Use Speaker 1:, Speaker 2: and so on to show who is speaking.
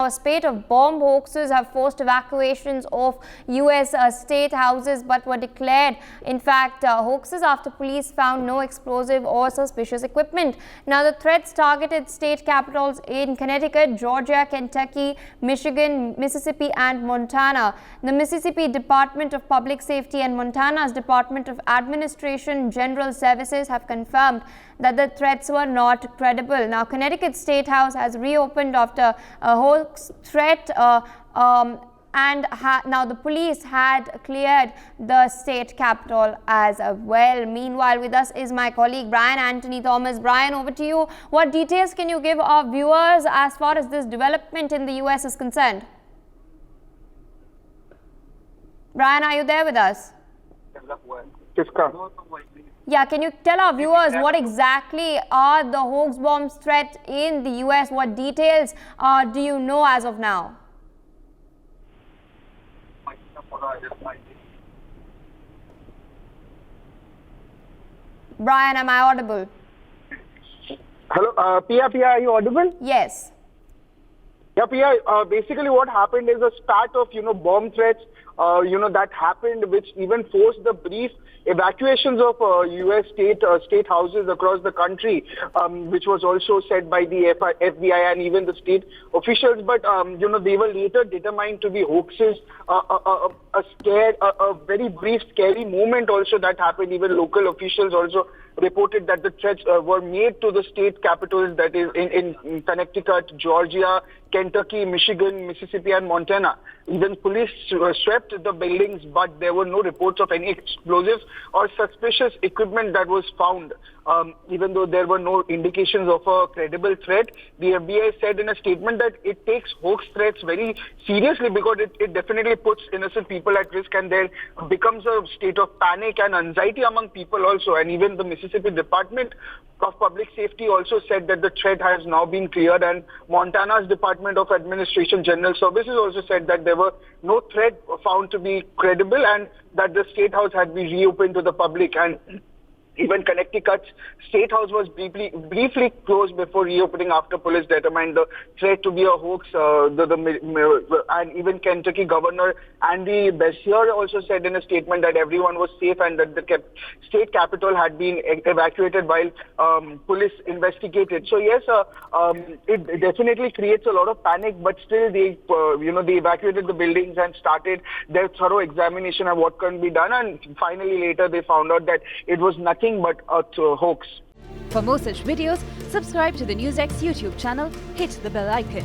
Speaker 1: a spate of bomb hoaxes have forced evacuations of US state houses but were declared, in fact, hoaxes after police found no explosive or suspicious equipment. Now, the threats targeted state capitals in Connecticut, Georgia, Kentucky, Michigan, Mississippi and Montana. The Mississippi Department of Public Safety and Montana's Department of Administration General Services have confirmed that the threats were not credible. Now, Connecticut State House has reopened after a hoax threat and now the police had cleared the state capitol as well. Meanwhile, with us is my colleague Brian Anthony Thomas. Brian, over to you. What details can you give our viewers as far as this development in the US is concerned? Brian, are you there with us? Yeah, can you tell our viewers what exactly are the hoax bombs threat in the US? What details do you know as of now? Brian, am I audible?
Speaker 2: Hello, Pia, are you audible?
Speaker 1: Yes.
Speaker 2: Yeah, Pia, basically what happened is a start of, bomb threats, that happened, which even forced the brief evacuations of U.S. state houses across the country, which was also said by the FBI and even the state officials. But, they were later determined to be hoaxes, a very brief, scary moment also that happened. Even local officials also reported that the threats were made to the state capitals, that is in Connecticut, Georgia, Kentucky, Michigan, Mississippi and Montana. Even police swept the buildings, but there were no reports of any explosives or suspicious equipment that was found. Even though there were no indications of a credible threat, the FBI said in a statement that it takes hoax threats very seriously because it definitely puts innocent people at risk, and there becomes a state of panic and anxiety among people also. And even the Mississippi Department of Public Safety also said that the threat has now been cleared, and Montana's Department of Administration General Services also said that there were no threat found to be credible and that the State House had been reopened to the public. And even Connecticut's State House was briefly closed before reopening after police determined the threat to be a hoax. And even Kentucky Governor Andy Beshear also said in a statement that everyone was safe and that the state capitol had been evacuated while police investigated. So yes, it definitely creates a lot of panic, but still they evacuated the buildings and started their thorough examination of what can be done. And finally later they found out that it was nothing but a hoax.
Speaker 3: For more such videos, subscribe to the NewsX YouTube channel, hit the bell icon.